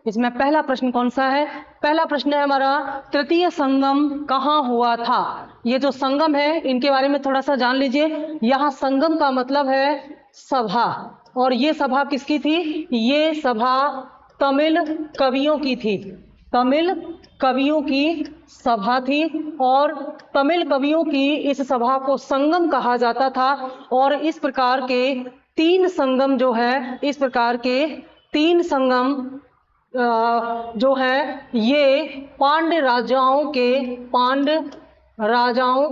इसमें पहला प्रश्न कौन सा है? पहला प्रश्न है हमारा, तृतीय संगम कहाँ हुआ था? ये जो संगम है इनके बारे में थोड़ा सा जान लीजिए। यहाँ संगम का मतलब है सभा, और ये सभा किसकी थी? ये सभा तमिल कवियों की थी। तमिल कवियों की सभा थी और तमिल कवियों की इस सभा को संगम कहा जाता था। और इस प्रकार के तीन संगम जो है, इस प्रकार के तीन संगम जो है ये पांड्य राजाओं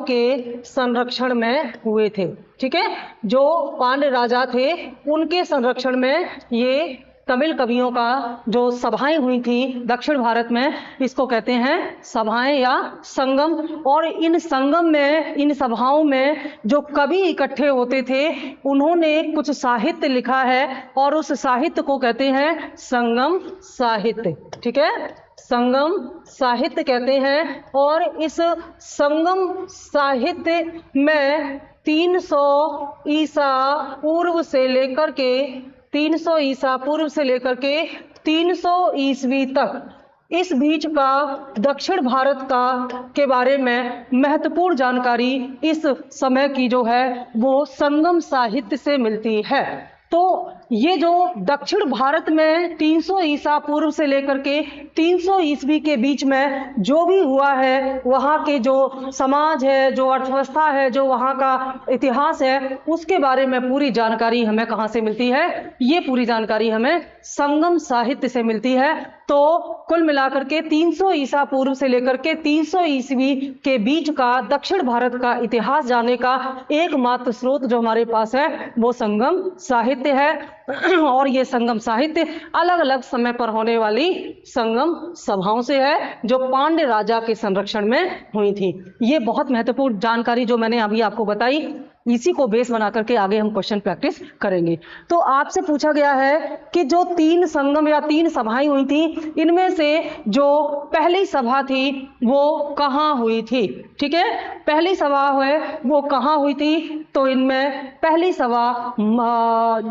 के संरक्षण में हुए थे। ठीक है, जो पांड्य राजा थे उनके संरक्षण में ये तमिल कवियों का जो सभाएं हुई थी दक्षिण भारत में, इसको कहते हैं सभाएं या संगम। और इन संगम में, इन सभाओं में जो कवि इकट्ठे होते थे उन्होंने कुछ साहित्य लिखा है और उस साहित्य को कहते हैं संगम साहित्य। ठीक है, संगम साहित्य कहते हैं। और इस संगम साहित्य में 300 ईसा पूर्व से लेकर के 300 ईस्वी तक, इस बीच का दक्षिण भारत का के बारे में महत्वपूर्ण जानकारी इस समय की जो है वो संगम साहित्य से मिलती है। तो ये जो दक्षिण भारत में 300 ईसा पूर्व से लेकर के 300 ईस्वी के बीच में जो भी हुआ है, वहाँ के जो समाज है, जो अर्थव्यवस्था है, जो वहाँ का इतिहास है, उसके बारे में पूरी जानकारी हमें कहाँ से मिलती है? ये पूरी जानकारी हमें संगम साहित्य से मिलती है। तो कुल मिलाकर के 300 ईसा पूर्व से लेकर के 300 ईस्वी के बीच का दक्षिण भारत का इतिहास जानने का एकमात्र स्रोत जो हमारे पास है वो संगम साहित्य है। और ये संगम साहित्य अलग अलग समय पर होने वाली संगम सभाओं से है जो पांड्य राजा के संरक्षण में हुई थी। ये बहुत महत्वपूर्ण जानकारी जो मैंने अभी आपको बताई, इसी को बेस बना करके आगे हम क्वेश्चन प्रैक्टिस करेंगे। तो आपसे पूछा गया है कि जो तीन संगम या तीन सभाएं हुई थी, इनमें से जो पहली सभा थी वो कहाँ हुई थी? ठीक है, पहली सभा है वो कहाँ हुई थी? तो इनमें पहली सभा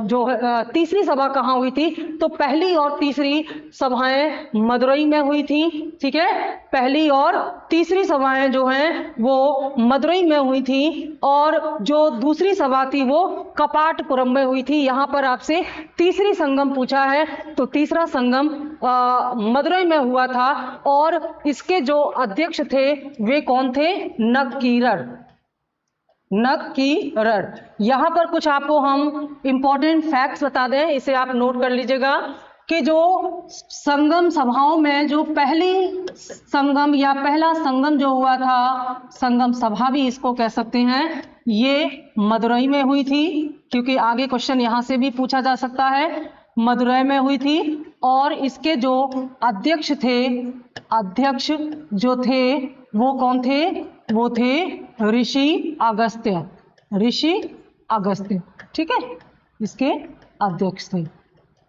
जो तीसरी सभा कहाँ हुई थी? तो पहली और तीसरी सभाएं मदुरई में हुई थी। ठीक है, पहली और तीसरी सभाएं जो हैं वो मदुरई में हुई थी। और जो दूसरी सभा थी वो कपाटपुरम में हुई थी। यहाँ पर आपसे तीसरी संगम पूछा है, तो तीसरा संगम मदुरई में हुआ था। और इसके जो अध्यक्ष थे वे कौन थे? नक्कीरर। यहाँ पर कुछ आपको हम इंपॉर्टेंट फैक्ट्स बता दें, इसे आप नोट कर लीजिएगा कि जो संगम सभाओं में जो पहली संगम या पहला संगम जो हुआ था, संगम सभा भी इसको कह सकते हैं, ये मदुरई में हुई थी। क्योंकि आगे क्वेश्चन यहाँ से भी पूछा जा सकता है, मदुरई में हुई थी। और इसके जो अध्यक्ष जो थे वो कौन थे? वो थे ऋषि अगस्त्य। ठीक है, इसके अध्यक्ष थे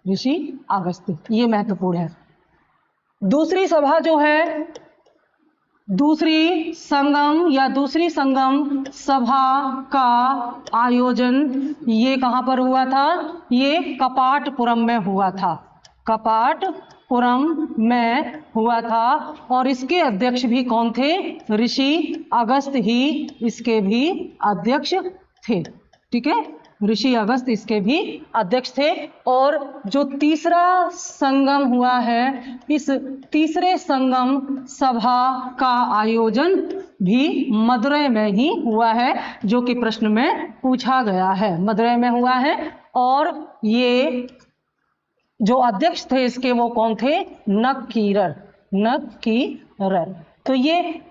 ऋषि अगस्त्य। ये महत्वपूर्ण है। दूसरी सभा जो है, दूसरी संगम सभा का आयोजन ये कहां पर हुआ था? ये कपाटपुरम में हुआ था। कपाटपुरम में हुआ था। और इसके अध्यक्ष भी कौन थे? ऋषि अगस्त्य ही इसके भी अध्यक्ष थे। ठीक है, ऋषि अगस्त्य इसके भी अध्यक्ष थे। और जो तीसरा संगम हुआ है, इस तीसरे संगम सभा का आयोजन भी मदुरई में ही हुआ है, जो कि प्रश्न में पूछा गया है। मदुरई में हुआ है। और ये जो अध्यक्ष थे इसके वो कौन थे? नक्कीरर। तो ये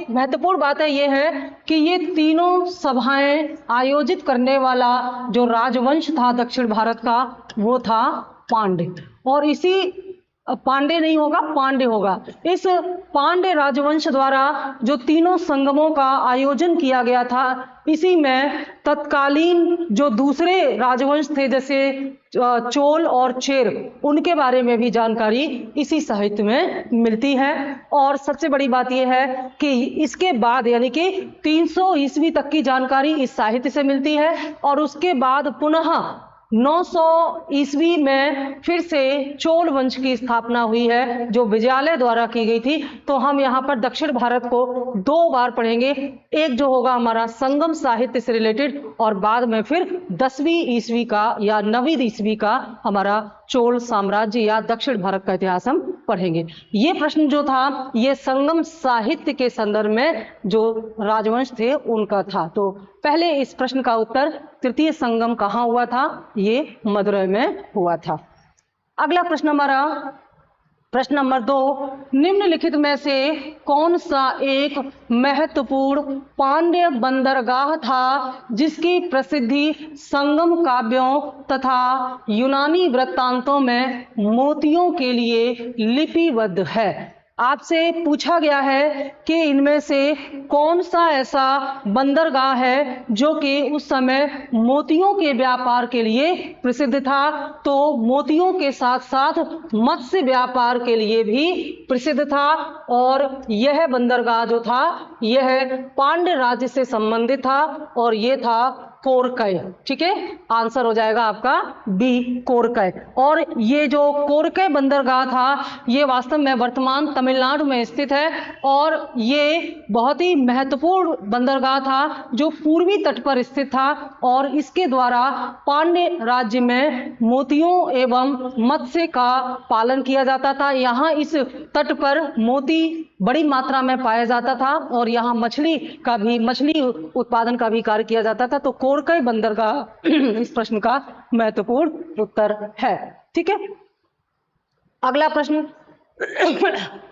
महत्वपूर्ण बात है, ये है कि ये तीनों सभाएं आयोजित करने वाला जो राजवंश था दक्षिण भारत का वो था पांड्य। और इसी पांड्य नहीं होगा, पांड्य होगा। इस पांड्य राजवंश द्वारा जो तीनों संगमों का आयोजन किया गया था, इसी में तत्कालीन जो दूसरे राजवंश थे जैसे चोल और चेर, उनके बारे में भी जानकारी इसी साहित्य में मिलती है। और सबसे बड़ी बात यह है कि इसके बाद यानी कि 300 ईस्वी तक की जानकारी इस साहित्य से मिलती है। और उसके बाद पुनः 900 ईस्वी में फिर से चोल वंश की स्थापना हुई है जो विजयालय द्वारा की गई थी। तो हम यहाँ पर दक्षिण भारत को 2 बार पढ़ेंगे, एक जो होगा हमारा संगम साहित्य से रिलेटेड और बाद में फिर 10वीं ईस्वी का या 9वीं ईस्वी का हमारा चोल साम्राज्य या दक्षिण भारत का इतिहास हम पढ़ेंगे। ये प्रश्न जो था ये संगम साहित्य के संदर्भ में जो राजवंश थे उनका था। तो पहले इस प्रश्न का उत्तर तृतीय संगम कहाँ हुआ था, ये मदुरै में हुआ था। अगला प्रश्न हमारा प्रश्न नंबर 2, निम्नलिखित में से कौन सा एक महत्वपूर्ण पांड्य बंदरगाह था जिसकी प्रसिद्धि संगम काव्यों तथा यूनानी वृत्तांतों में मोतियों के लिए लिपिबद्ध है। आपसे पूछा गया है कि इनमें से कौन सा ऐसा बंदरगाह है जो कि उस समय मोतियों के व्यापार के लिए प्रसिद्ध था। तो मोतियों के साथ साथ मत्स्य व्यापार के लिए भी प्रसिद्ध था और यह बंदरगाह जो था यह पांड्य राज्य से संबंधित था और यह था कोरकै। ठीक है, आंसर हो जाएगा आपका बी, कोरकै। और ये जो कोरकै बंदरगाह था ये वास्तव में वर्तमान तमिलनाडु में स्थित है और ये बहुत ही महत्वपूर्ण बंदरगाह था जो पूर्वी तट पर स्थित था और इसके द्वारा पांड्य राज्य में मोतियों एवं मत्स्य का पालन किया जाता था। यहाँ इस तट पर मोती बड़ी मात्रा में पाया जाता था और यहाँ मछली उत्पादन का भी कार्य किया जाता था। तो कोरकै बंदरगाह इस प्रश्न का महत्वपूर्ण उत्तर है। ठीक है, अगला प्रश्न,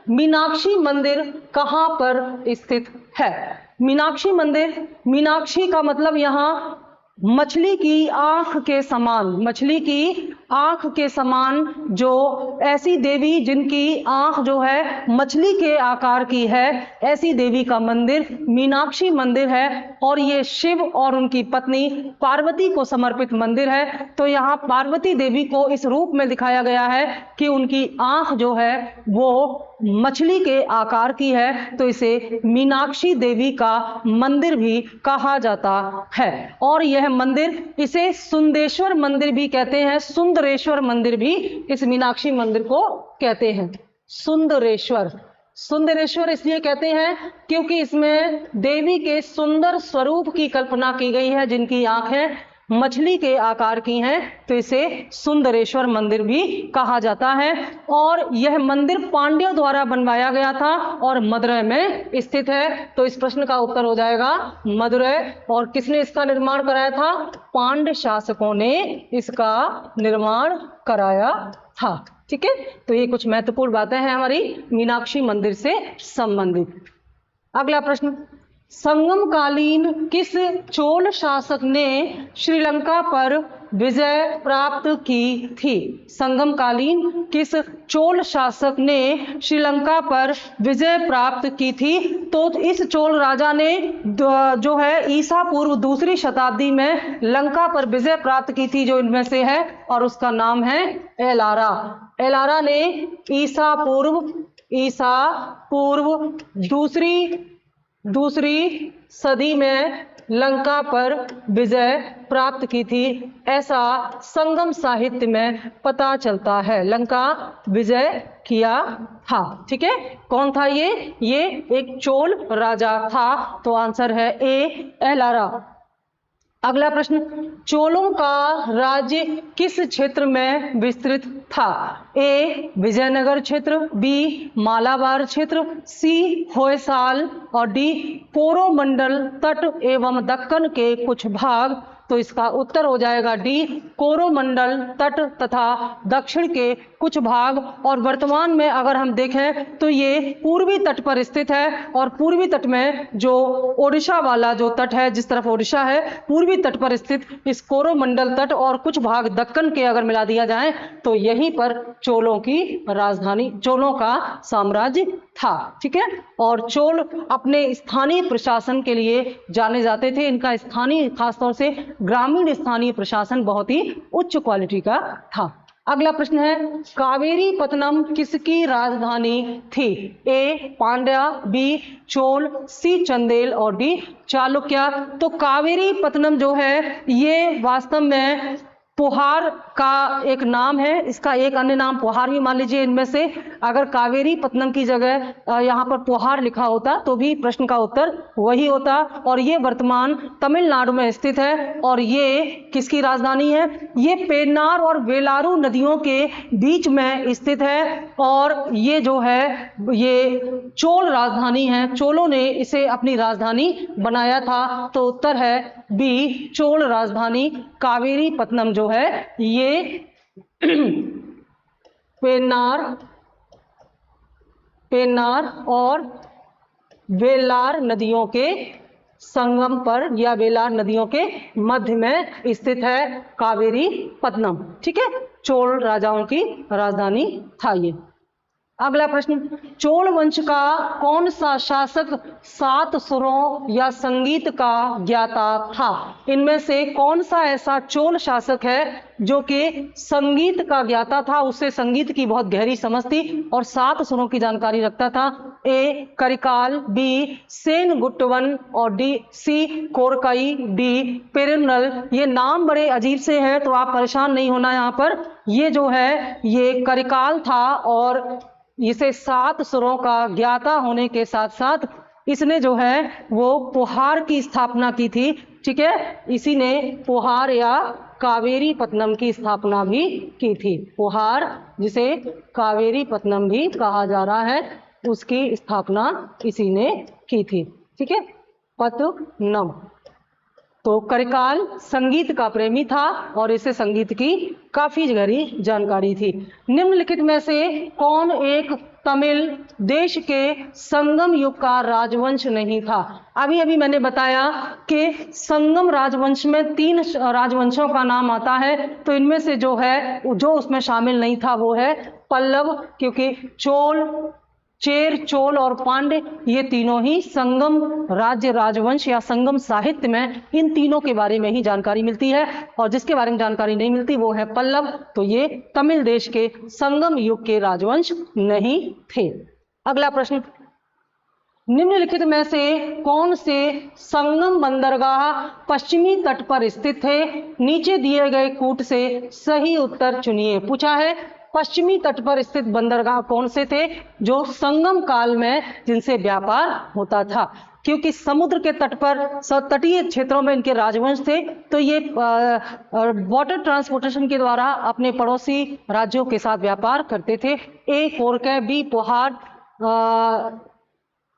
मीनाक्षी मंदिर कहाँ पर स्थित है? मीनाक्षी मंदिर, मीनाक्षी का मतलब यहाँ मछली की आंख के समान, मछली की आंख के समान जो ऐसी देवी जिनकी आंख जो है मछली के आकार की है, ऐसी देवी का मंदिर मीनाक्षी मंदिर है और ये शिव और उनकी पत्नी पार्वती को समर्पित मंदिर है। तो यहाँ पार्वती देवी को इस रूप में दिखाया गया है कि उनकी आंख जो है वो मछली के आकार की है, तो इसे मीनाक्षी देवी का मंदिर भी कहा जाता है। और यह मंदिर, इसे सुंदेश्वर मंदिर भी कहते हैं, सुंदरेश्वर मंदिर भी इस मीनाक्षी मंदिर को कहते हैं। सुंदरेश्वर, सुंदरेश्वर इसलिए कहते हैं क्योंकि इसमें देवी के सुंदर स्वरूप की कल्पना की गई है जिनकी आंखें मछली के आकार की हैं, तो इसे सुंदरेश्वर मंदिर भी कहा जाता है। और यह मंदिर पांड्यों द्वारा बनवाया गया था और मदुरै में स्थित है। तो इस प्रश्न का उत्तर हो जाएगा मदुरै। और किसने इसका निर्माण कराया था? पांड्य शासकों ने इसका निर्माण कराया था। ठीक है, तो ये कुछ महत्वपूर्ण बातें हैं हमारी मीनाक्षी मंदिर से संबंधित। अगला प्रश्न, संगमकालीन किस चोल शासक ने श्रीलंका पर विजय प्राप्त की थी? संगमकालीन किस चोल शासक ने श्रीलंका पर विजय प्राप्त की थी? तो इस चोल राजा ने जो है ईसा पूर्व 2री शताब्दी में लंका पर विजय प्राप्त की थी, जो इनमें से है, और उसका नाम है एलारा। एलारा ने ईसा पूर्व दूसरी सदी में लंका पर विजय प्राप्त की थी, ऐसा संगम साहित्य में पता चलता है। लंका विजय किया था। ठीक है, कौन था ये एक चोल राजा था। तो आंसर है ए, एलारा। अगला प्रश्न, चोलों का राज्य किस क्षेत्र में विस्तृत था? ए, विजयनगर क्षेत्र, बी, मालाबार क्षेत्र, सी, होयसाल और डी, कोरोमंडल तट एवं दक्कन के कुछ भाग। तो इसका उत्तर हो जाएगा डी, कोरोमंडल तट तथा दक्षिण के कुछ भाग। और वर्तमान में अगर हम देखें तो ये पूर्वी तट पर स्थित है और पूर्वी तट में जो ओडिशा वाला जो तट है, जिस तरफ ओडिशा है, पूर्वी तट पर स्थित इस कोरोमंडल तट और कुछ भाग दक्कन के अगर मिला दिया जाए तो यहीं पर चोलों की राजधानी, चोलों का साम्राज्य था। ठीक है, और चोल अपने स्थानीय प्रशासन के लिए जाने जाते थे। इनका स्थानीय, खासतौर से ग्रामीण स्थानीय प्रशासन बहुत ही उच्च क्वालिटी का था। अगला प्रश्न है, कावेरी पत्तनम किसकी राजधानी थी? ए, पांड्या, बी, चोल, सी, चंदेल और डी, चालुक्य। तो कावेरी पत्तनम जो है ये वास्तव में पोहार का एक नाम है, इसका एक अन्य नाम पोहार भी मान लीजिए। इनमें से अगर कावेरी पत्तनम की जगह यहाँ पर पोहार लिखा होता तो भी प्रश्न का उत्तर वही होता। और ये वर्तमान तमिलनाडु में स्थित है और ये किसकी राजधानी है? ये पेन्नार और वेलारू नदियों के बीच में स्थित है और ये जो है ये चोल राजधानी है। चोलों ने इसे अपनी राजधानी बनाया था। तो उत्तर है बी, चोल राजधानी कावेरी पत्तनम जो है ये पेन्नार और वेलार नदियों के संगम पर या वेलार नदियों के मध्य में स्थित है कावेरी पत्तनम। ठीक है, चोल राजाओं की राजधानी था ये। अगला प्रश्न, चोल वंश का कौन सा शासक 7 सुरों या संगीत का ज्ञाता था? इनमें से कौन सा ऐसा चोल शासक है जो कि संगीत का ज्ञाता था, उससे संगीत की बहुत गहरी समझ थी और 7 सुरों की जानकारी रखता था? ए करिकाल, बी सेनगुट्टवन और डी सी कोरकाई, डी पेरुन्नल। ये नाम बड़े अजीब से हैं तो आप परेशान नहीं होना यहाँ पर। ये जो है ये करिकाल था और इसे 7 सुरों का ज्ञाता होने के साथ साथ इसने जो है वो पोहार की स्थापना की थी। ठीक है, इसी ने पोहार या कावेरी पत्तनम की स्थापना भी की थी। पोहार, जिसे कावेरी पत्तनम भी कहा जा रहा है, उसकी स्थापना इसी ने की थी। ठीक है, पत्तनम। तो करिकाल संगीत का प्रेमी था और इसे संगीत की काफी गहरी जानकारी थी। निम्नलिखित में से कौन एक तमिल देश के संगम युग का राजवंश नहीं था? अभी अभी मैंने बताया कि संगम राजवंश में 3 राजवंशों का नाम आता है। तो इनमें से जो है जो उसमें शामिल नहीं था वो है पल्लव, क्योंकि चोल, चेर, चोल और पांड्य ये तीनों ही संगम राज्य राजवंश या संगम साहित्य में इन तीनों के बारे में ही जानकारी मिलती है और जिसके बारे में जानकारी नहीं मिलती वो है पल्लव। तो ये तमिल देश के संगम युग के राजवंश नहीं थे। अगला प्रश्न, निम्नलिखित में से कौन से संगम बंदरगाह पश्चिमी तट पर स्थित है? नीचे दिए गए कूट से सही उत्तर चुनिए। पूछा है पश्चिमी तट पर स्थित बंदरगाह कौन से थे जो संगम काल में जिनसे व्यापार होता था? क्योंकि समुद्र के तट पर तटीय क्षेत्रों में इनके राजवंश थे तो ये वाटर ट्रांसपोर्टेशन के द्वारा अपने पड़ोसी राज्यों के साथ व्यापार करते थे। ए कोरकै, बी पोहार,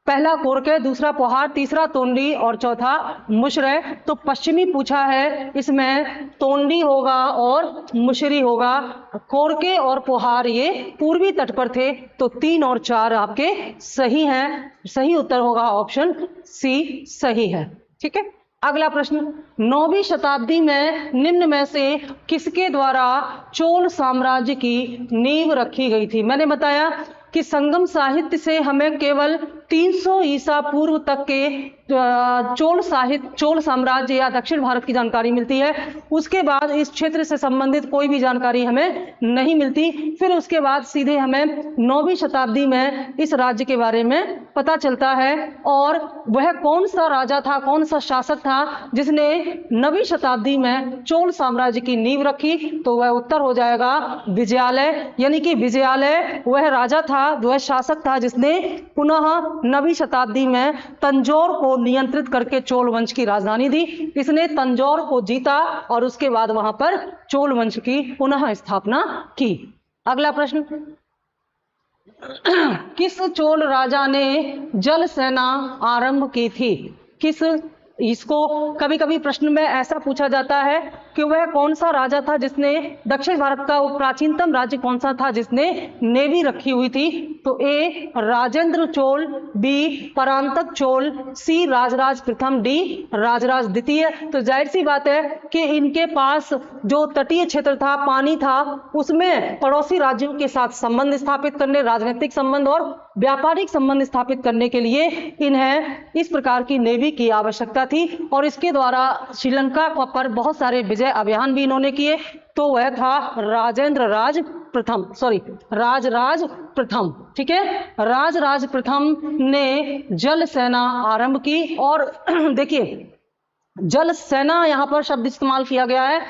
पहला कोरकै, दूसरा पोहार, तीसरा तोंडी और चौथा मुशरे। तो पश्चिमी पूछा है, इसमें तोंडी होगा और मुशरी होगा। कोरके और पोहार ये पूर्वी तट पर थे। तो 3 और 4 आपके सही हैं। सही उत्तर होगा ऑप्शन सी सही है। ठीक है, अगला प्रश्न, 9वीं शताब्दी में निम्न में से किसके द्वारा चोल साम्राज्य की नींव रखी गई थी? मैंने बताया कि संगम साहित्य से हमें केवल 300 ईसा पूर्व तक के चोल साम्राज्य या दक्षिण भारत की जानकारी मिलती है। उसके बाद इस क्षेत्र से संबंधित कोई भी जानकारी हमें नहीं मिलती। फिर उसके बाद सीधे हमें 9वीं शताब्दी में इस राज्य के बारे में पता चलता है और वह कौन सा राजा था, कौन सा शासक था जिसने 9वीं शताब्दी में चोल साम्राज्य की नींव रखी? तो वह उत्तर हो जाएगा विजयालय। यानी कि विजयालय वह राजा था, वह शासक था जिसने पुनः 9वीं शताब्दी में तंजौर को नियंत्रित करके चोल वंश की राजधानी दी। इसने तंजौर को जीता और उसके बाद वहां पर चोल वंश की पुनः स्थापना की। अगला प्रश्न, किस चोल राजा ने जल सेना आरंभ की थी? किस, इसको कभी कभी प्रश्न में ऐसा पूछा जाता है कि वह कौन सा राजा था जिसने, दक्षिण भारत का प्राचीनतम राज्य कौन सा था जिसने नेवी रखी हुई थी? तो ए राजेंद्र चोल, बी परांतक चोल, सी राजराज प्रथम, डी राजराज द्वितीय। तो जाहिर सी बात है कि इनके पास जो तटीय क्षेत्र था, पानी था, उसमें पड़ोसी राज्यों के साथ संबंध स्थापित करने, राजनीतिक संबंध और व्यापारिक संबंध स्थापित करने के लिए इन्हें इस प्रकार की नेवी की आवश्यकता थी और इसके द्वारा श्रीलंका पर बहुत सारे विजय अभियान भी इन्होंने किए। तो वह था राजराज प्रथम। ठीक है, राजराज प्रथम ने जल सेना आरंभ की। और देखिए, जल सेना यहां पर शब्द इस्तेमाल किया गया है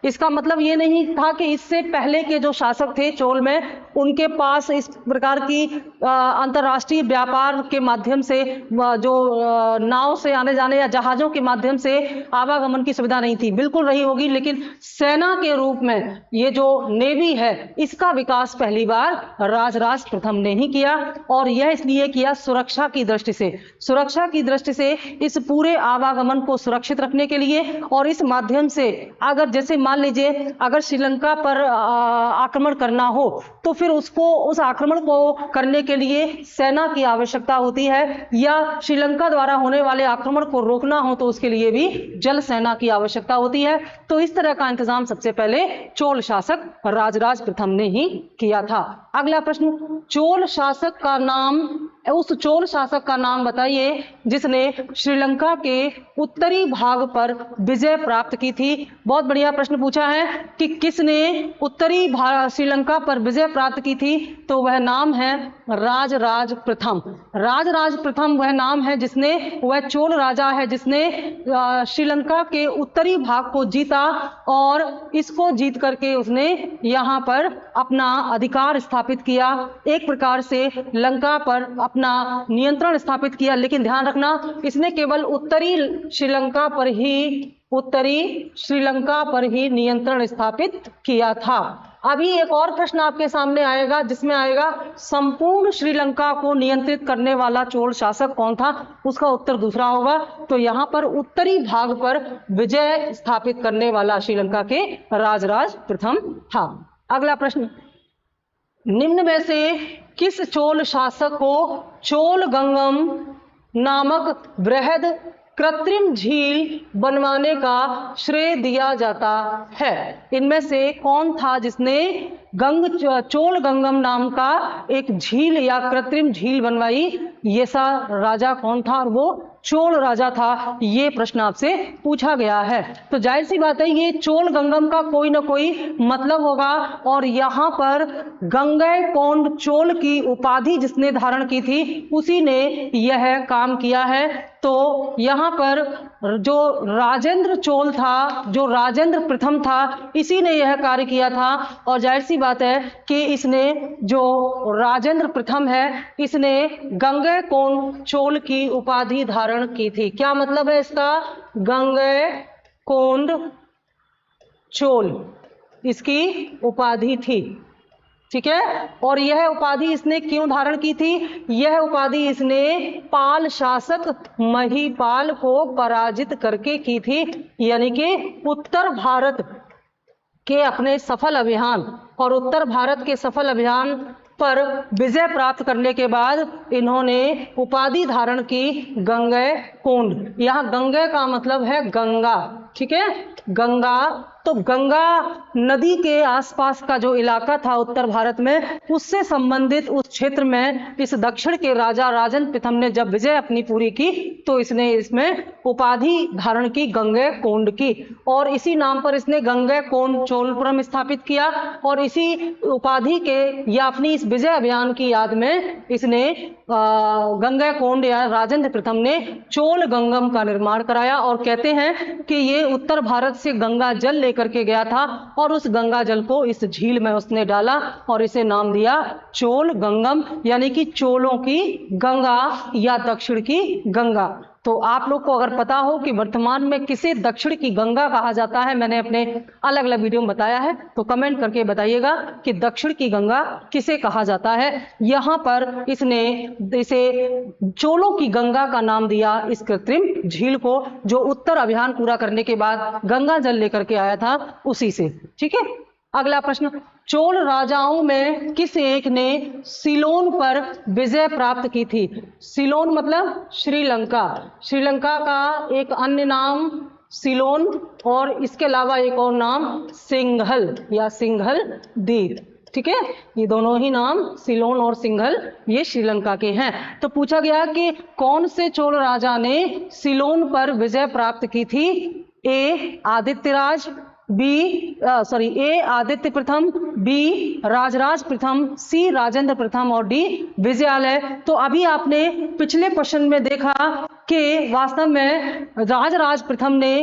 इसका मतलब ये नहीं था कि इससे पहले के जो शासक थे चोल में, उनके पास इस प्रकार की अंतर्राष्ट्रीय व्यापार के माध्यम से जो नाव से आने जाने या जहाजों के माध्यम से आवागमन की सुविधा नहीं थी। बिल्कुल रही होगी, लेकिन सेना के रूप में ये जो नेवी है इसका विकास पहली बार राजराज प्रथम ने ही किया। और यह इसलिए किया सुरक्षा की दृष्टि से, सुरक्षा की दृष्टि से इस पूरे आवागमन को सुरक्षित रखने के लिए। और इस माध्यम से अगर जैसे मान लीजिए अगर श्रीलंका पर आक्रमण करना हो तो फिर उस आक्रमण को करने के लिए सेना की आवश्यकता होती है, या श्रीलंका द्वारा होने वाले आक्रमण को रोकना हो तो उसके लिए भी जल सेना की आवश्यकता होती है। तो इस तरह का इंतजाम सबसे पहले चोल शासक राजराज प्रथम ने ही किया था। अगला प्रश्न, चोल शासक का नाम, उस चोल शासक का नाम बताइए जिसने श्रीलंका के उत्तरी भाग पर विजय प्राप्त की थी। बहुत बढ़िया प्रश्न पूछा है कि किसने उत्तरी श्रीलंका पर विजय प्राप्त की थी, तो वह नाम है राजराज प्रथम। राजराज प्रथम वह नाम है जिसने, वह चोल राजा है जिसने श्रीलंका के उत्तरी भाग को जीता और इसको जीत करके उसने यहाँ पर अपना अधिकार स्थापित किया, एक प्रकार से लंका पर अपना नियंत्रण स्थापित किया। लेकिन ध्यान रखना, इसने केवल उत्तरी श्रीलंका पर ही नियंत्रण स्थापित किया था। अभी एक और प्रश्न आपके सामने आएगा जिसमें आएगा संपूर्ण श्रीलंका को नियंत्रित करने वाला चोल शासक कौन था, उसका उत्तर दूसरा होगा। तो यहाँ पर उत्तरी भाग पर विजय स्थापित करने वाला श्रीलंका के राजराज प्रथम था। अगला प्रश्न, निम्न में से किस चोल शासक को चोलगंगम नामक बृहद कृत्रिम झील बनवाने का श्रेय दिया जाता है? इनमें से कौन था जिसने चोलगंगम नाम का एक झील या कृत्रिम झील बनवाई? ये सा राजा कौन था? और वो चोल राजा था। ये प्रश्न आपसे पूछा गया है। तो जाहिर सी बात है ये चोलगंगम का कोई ना कोई मतलब होगा। और यहाँ पर गंगैकोंड चोल की उपाधि जिसने धारण की थी उसी ने यह काम किया है। तो यहाँ पर जो राजेंद्र चोल था, जो राजेंद्र प्रथम था, इसी ने यह कार्य किया था। और जाहिर सी बात है कि इसने, जो राजेंद्र प्रथम है, इसने गंगैकोंड चोल की उपाधि धारण की थी। क्या मतलब है इसका? गंगैकोंड चोल इसकी उपाधि थी, ठीक है। और यह उपाधि इसने क्यों धारण की थी? यह उपाधि इसने पाल शासक महीपाल को पराजित करके की थी। यानी कि उत्तर भारत के अपने सफल अभियान और उत्तर भारत के सफल अभियान पर विजय प्राप्त करने के बाद इन्होंने उपाधि धारण की गंगैकोंड। यहाँ गंगे का मतलब है गंगा, ठीक है, गंगा। तो गंगा नदी के आसपास का जो इलाका था उत्तर भारत में, उससे संबंधित उस क्षेत्र में इस दक्षिण के राजा राजेंद्र प्रथम ने जब विजय अपनी पूरी की तो इसने इसमें उपाधि धारण की गंगैकोंड की। और इसी नाम पर इसने गंगैकोंड चोलपुरम स्थापित किया। और इसी उपाधि के या अपनी इस विजय अभियान की याद में इसने गंगैकोंड या राजेंद्र प्रथम ने चोलगंगम का निर्माण कराया। और कहते हैं कि ये उत्तर भारत से गंगा जल लेकर के गया था और उस गंगा जल को इस झील में उसने डाला और इसे नाम दिया चोलगंगम, यानी कि चोलों की गंगा या दक्षिण की गंगा। तो आप लोग को अगर पता हो कि वर्तमान में किसे दक्षिण की गंगा कहा जाता है, मैंने अपने अलग अलग वीडियो में बताया है, तो कमेंट करके बताइएगा कि दक्षिण की गंगा किसे कहा जाता है। यहाँ पर इसने इसे चोलों की गंगा का नाम दिया इस कृत्रिम झील को, जो उत्तर अभियान पूरा करने के बाद गंगा जल लेकर के आया था उसी से, ठीक है। अगला प्रश्न, चोल राजाओं में किस एक ने सिलोन पर विजय प्राप्त की थी? सिलोन मतलब श्रीलंका। श्रीलंका का एक अन्य नाम सिलोन और इसके अलावा एक और नाम सिंघल या सिंघल द्वीप, ठीक है। ये दोनों ही नाम सिलोन और सिंघल ये श्रीलंका के हैं। तो पूछा गया कि कौन से चोल राजा ने सिलोन पर विजय प्राप्त की थी? ए आदित्यराज, ए आदित्य प्रथम, बी राजराज प्रथम, सी राजेंद्र प्रथम और डी विजयालय। तो अभी आपने पिछले क्वेश्चन में देखा कि वास्तव में राजराज प्रथम ने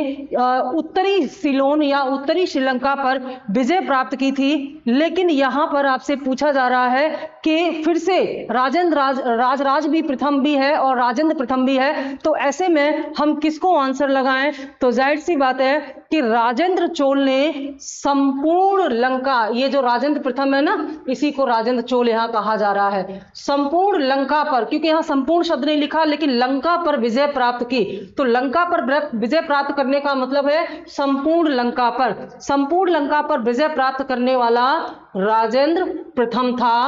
उत्तरी सिलोन या उत्तरी श्रीलंका पर विजय प्राप्त की थी। लेकिन यहाँ पर आपसे पूछा जा रहा है कि फिर से राजराज भी प्रथम भी है और राजेंद्र प्रथम भी है, तो ऐसे में हम किसको आंसर लगाएं? तो जाहिर सी बात है कि राजेंद्र चोल ने संपूर्ण लंका, ये जो राजेंद्र प्रथम है ना, इसी को राजेंद्र चोल यहाँ कहा जा रहा है, संपूर्ण लंका पर, क्योंकि यहाँ संपूर्ण शब्द नहीं लिखा लेकिन लंका पर विजय प्राप्त की, तो लंका पर विजय प्राप्त करने का मतलब है संपूर्ण लंका पर। संपूर्ण लंका पर विजय प्राप्त करने वाला राजेंद्र प्रथम था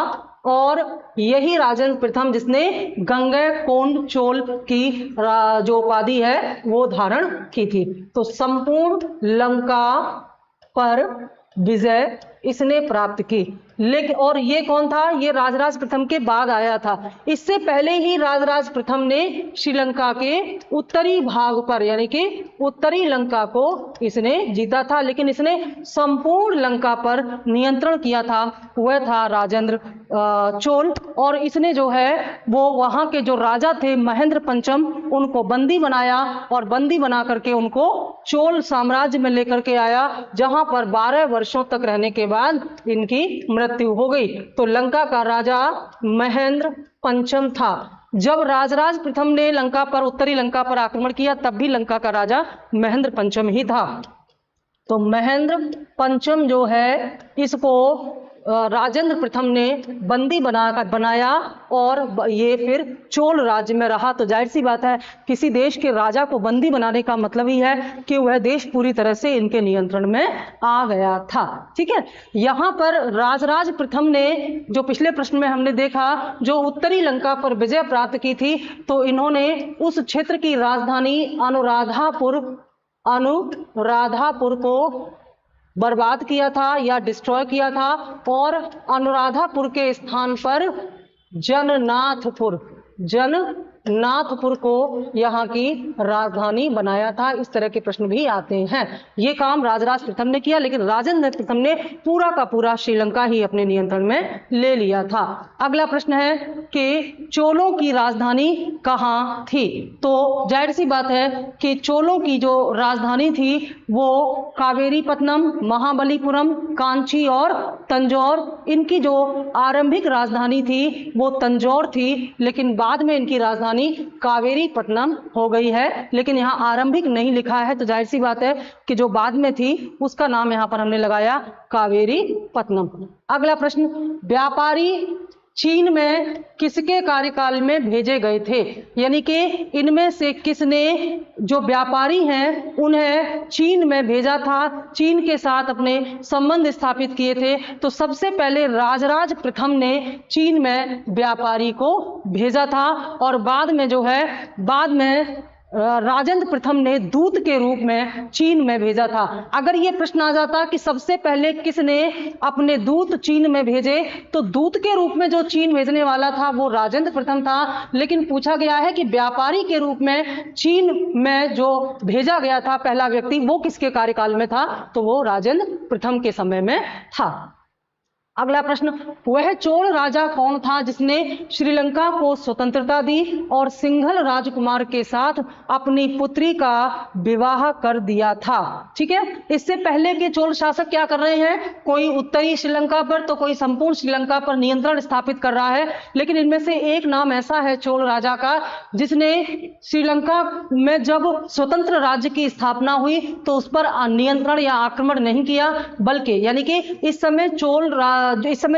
और यही राजेंद्र प्रथम जिसने गंगैकोंड चोल की जो उपाधि है वो धारण की थी। तो संपूर्ण लंका पर विजय इसने प्राप्त की। लेकिन और ये कौन था? ये राजराज प्रथम के बाद आया था। इससे पहले ही राजराज प्रथम ने श्रीलंका के उत्तरी भाग पर यानी कि उत्तरी लंका को इसने जीता था, लेकिन इसने संपूर्ण लंका पर नियंत्रण किया था, वह था राजेंद्र चोल। और इसने जो है वो वहां के जो राजा थे महेंद्र पंचम, उनको बंदी बनाया और बंदी बना करके उनको चोल साम्राज्य में लेकर के आया, जहां पर 12 वर्षों तक रहने के बाद इनकी मृत्यु हो गई। तो लंका का राजा महेंद्र पंचम था। जब राजराज प्रथम ने लंका पर, उत्तरी लंका पर आक्रमण किया, तब भी लंका का राजा महेंद्र पंचम ही था। तो महेंद्र पंचम जो है इसको राजेंद्र प्रथम ने बंदी बनाया और ये फिर चोल राज्य में रहा। तो जाहिर सी बात है किसी देश के राजा को बंदी बनाने का मतलब ही है कि वह देश पूरी तरह से इनके नियंत्रण में आ गया था। ठीक है, यहाँ पर राजराज प्रथम ने, जो पिछले प्रश्न में हमने देखा, जो उत्तरी लंका पर विजय प्राप्त की थी, तो इन्होंने उस क्षेत्र की राजधानी अनुराधापुर को बर्बाद किया था या डिस्ट्रॉय किया था, और अनुराधापुर के स्थान पर जननाथपुर को यहाँ की राजधानी बनाया था। इस तरह के प्रश्न भी आते हैं। ये काम राजराज प्रथम ने किया, लेकिन राजेंद्र प्रथम ने पूरा का पूरा श्रीलंका ही अपने नियंत्रण में ले लिया था। अगला प्रश्न है कि चोलों की राजधानी कहाँ थी? तो जाहिर सी बात है कि चोलों की जो राजधानी थी वो कावेरीपत्तनम, महाबलीपुरम, कांची और तंजौर, इनकी जो आरंभिक राजधानी थी वो तंजौर थी, लेकिन बाद में इनकी राजधानी कावेरीपत्तनम हो गई है। लेकिन यहाँ आरंभिक नहीं लिखा है, तो जाहिर सी बात है कि जो बाद में थी उसका नाम यहाँ पर हमने लगाया कावेरीपत्तनम। अगला प्रश्न, व्यापारी चीन में किसके कार्यकाल में भेजे गए थे? यानी कि इनमें से किसने, जो व्यापारी हैं उन्हें चीन में भेजा था, चीन के साथ अपने संबंध स्थापित किए थे? तो सबसे पहले राजराज प्रथम ने चीन में व्यापारी को भेजा था और बाद में जो है राजेंद्र प्रथम ने दूत के रूप में चीन में भेजा था। अगर ये प्रश्न आ जाता कि सबसे पहले किसने अपने दूत चीन में भेजे, तो दूत के रूप में जो चीन भेजने वाला था वो राजेंद्र प्रथम था, लेकिन पूछा गया है कि व्यापारी के रूप में चीन में जो भेजा गया था पहला व्यक्ति, वो किसके कार्यकाल में था? तो वो राजेंद्र प्रथम के समय में था। अगला प्रश्न, वह चोल राजा कौन था जिसने श्रीलंका को स्वतंत्रता दी और सिंघल राजकुमार के साथ अपनी पुत्री का विवाह कर दिया था? ठीक है, इससे पहले के चोल शासक क्या कर रहे हैं? कोई उत्तरी श्रीलंका पर तो कोई संपूर्ण श्रीलंका पर नियंत्रण स्थापित कर रहा है, लेकिन इनमें से एक नाम ऐसा है चोल राजा का जिसने श्रीलंका में जब स्वतंत्र राज्य की स्थापना हुई तो उस पर नियंत्रण या आक्रमण नहीं किया, बल्कि यानी कि इस समय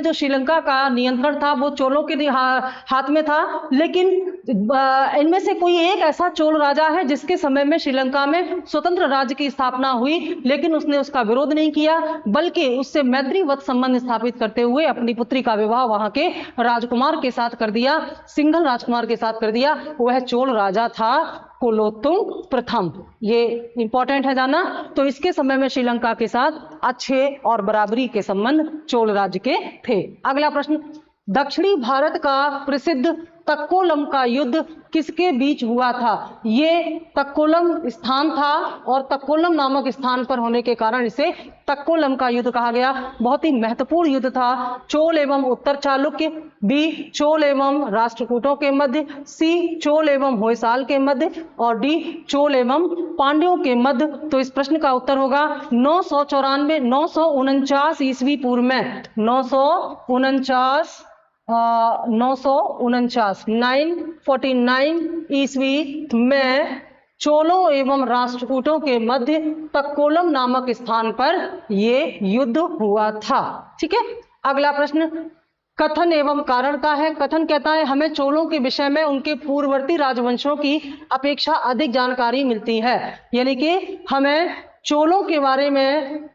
जो श्रीलंका का नियंत्रण था वो चोलों के हाथ में था। लेकिन इनमें से कोई एक ऐसा चोल राजा है जिसके समय में श्रीलंका में स्वतंत्र राज्य की स्थापना हुई, लेकिन उसने उसका विरोध नहीं किया, बल्कि उससे मैत्रीवत संबंध स्थापित करते हुए अपनी पुत्री का विवाह वहां के राजकुमार के साथ कर दिया, सिंघल राजकुमार के साथ कर दिया। वह चोल राजा था कुलोत्तुंग प्रथम। ये इंपॉर्टेंट है जानना। तो इसके समय में श्रीलंका के साथ अच्छे और बराबरी के संबंध चोल राज्य के थे। अगला प्रश्न, दक्षिणी भारत का प्रसिद्ध तक्कोलम का युद्ध किसके बीच हुआ था? ये तक्कोलम स्थान था और तक्कोलम नामक स्थान पर होने के कारण इसे तक्कोलम का युद्ध कहा गया। बहुत ही महत्वपूर्ण युद्ध था। चोल एवं उत्तर चालुक्य, बी चोल एवं राष्ट्रकूटों के मध्य, सी चोल एवं होयसाल के मध्य और डी चोल एवं पांड्यों के मध्य। तो इस प्रश्न का उत्तर होगा 949 ईस्वी पूर्व में, 949 ईस्वी में चोलों एवं राष्ट्रकूटों के मध्य तक्कोलम नामक स्थान पर ये युद्ध हुआ था। ठीक है, अगला प्रश्न कथन एवं कारण का है। कथन कहता है हमें चोलों के विषय में उनके पूर्ववर्ती राजवंशों की अपेक्षा अधिक जानकारी मिलती है, यानी कि हमें चोलों के बारे में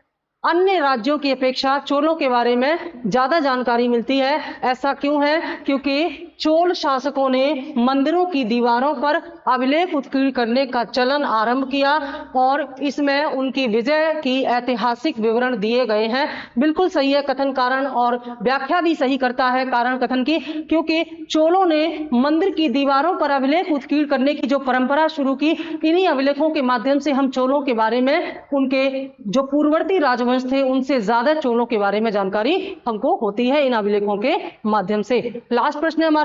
अन्य राज्यों की अपेक्षा चोलों के बारे में ज्यादा जानकारी मिलती है। ऐसा क्यों है? क्योंकि चोल शासकों ने मंदिरों की दीवारों पर अभिलेख उत्कीर्ण करने का चलन आरंभ किया और इसमें उनकी विजय की ऐतिहासिक विवरण दिए गए हैं। बिल्कुल सही है कथन कारण, और व्याख्या भी सही करता है कारण कथन की, क्योंकि चोलों ने मंदिर की दीवारों पर अभिलेख उत्कीर्ण करने की जो परंपरा शुरू की, इन्हीं अभिलेखों के माध्यम से हम चोलों के बारे में, उनके जो पूर्ववर्ती राजवंश थे उनसे ज्यादा चोलों के बारे में जानकारी हमको होती है इन अभिलेखों के माध्यम से। लास्ट प्रश्न है हमारा,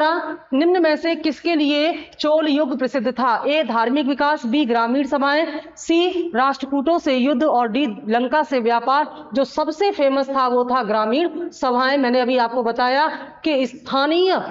निम्न में से किसके लिए चोल युग प्रसिद्ध था? ए धार्मिक विकास, बी ग्रामीण सभाएं, सी राष्ट्रकूटों से युद्ध और डी लंका से व्यापार। जो सबसे फेमस था वो था ग्रामीण सभाएं। मैंने अभी आपको बताया कि स्थानीय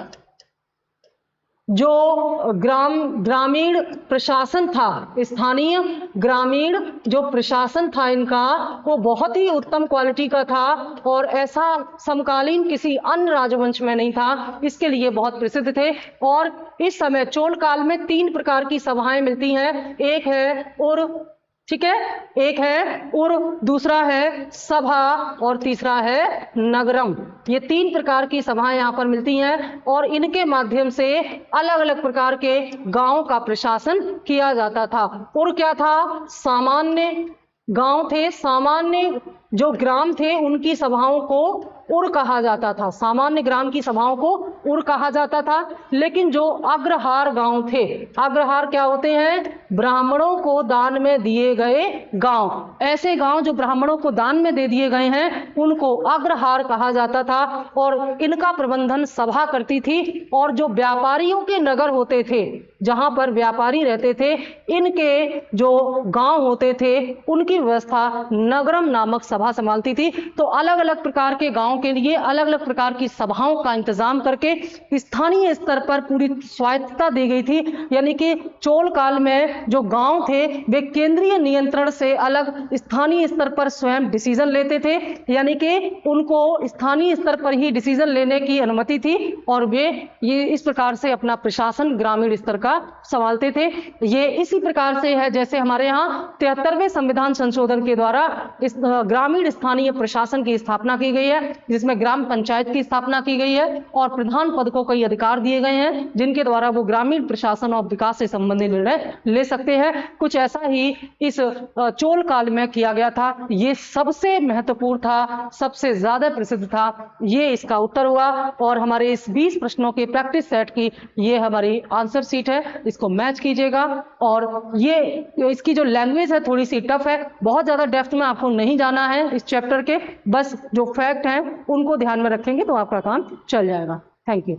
जो ग्रामीण प्रशासन था, स्थानीय ग्रामीण जो प्रशासन था इनका, वो बहुत ही उत्तम क्वालिटी का था और ऐसा समकालीन किसी अन्य राजवंश में नहीं था, इसके लिए बहुत प्रसिद्ध थे। और इस समय चोल काल में 3 प्रकार की सभाएं मिलती हैं। एक है उर, ठीक है, एक है उर, दूसरा है सभा और तीसरा है नगरम। ये 3 प्रकार की सभाएं यहाँ पर मिलती हैं और इनके माध्यम से अलग अलग प्रकार के गांव का प्रशासन किया जाता था। उर क्या था? सामान्य गांव थे, सामान्य जो ग्राम थे उनकी सभाओं को उर कहा जाता था, सामान्य ग्राम की सभाओं को उर कहा जाता था। लेकिन जो अग्रहार गांव थे, अग्रहार क्या होते हैं? ब्राह्मणों को दान में दिए गए गांव। ऐसे गांव जो ब्राह्मणों को दान में दे दिए गए हैं उनको अग्रहार कहा जाता था और इनका प्रबंधन सभा करती थी। और जो व्यापारियों के नगर होते थे, जहां पर व्यापारी रहते थे, इनके जो गांव होते थे उनकी व्यवस्था नगरम नामक सभा संभालती थी। तो अलग अलग प्रकार के गांव के लिए अलग अलग प्रकार की सभाओं का इंतजाम करके स्थानीय स्तर पर पूरी स्वायत्तता दी गई थी। यानी कि चोल काल में जो गांव थे वे केंद्रीय नियंत्रण से अलग स्थानीय स्तर पर स्वयं डिसीजन लेते थे, यानी कि उनको स्थानीय स्तर पर ही डिसीजन लेने की अनुमति थी और वे ये इस प्रकार से अपना प्रशासन ग्रामीण स्तर का संभालते थे। ये इसी प्रकार से है जैसे हमारे यहाँ 73वें संविधान संशोधन के द्वारा इस ग्रामीण स्थानीय प्रशासन की स्थापना की गई है, जिसमें ग्राम पंचायत की स्थापना की गई है और प्रधान पद को कई अधिकार दिए गए हैं जिनके द्वारा वो ग्रामीण प्रशासन और विकास से संबंधित निर्णय ले सकते हैं। कुछ ऐसा ही इस चोल काल में किया गया था। ये सबसे महत्वपूर्ण था, सबसे ज्यादा प्रसिद्ध था। ये इसका उत्तर हुआ और हमारे इस 20 प्रश्नों के प्रैक्टिस सेट की ये हमारी आंसर शीट है, इसको मैच कीजिएगा। और ये इसकी जो लैंग्वेज है थोड़ी सी टफ है, बहुत ज्यादा डेप्थ में आपको नहीं जाना है इस चैप्टर के, बस जो फैक्ट हैं उनको ध्यान में रखेंगे तो आपका काम चल जाएगा। Thank you.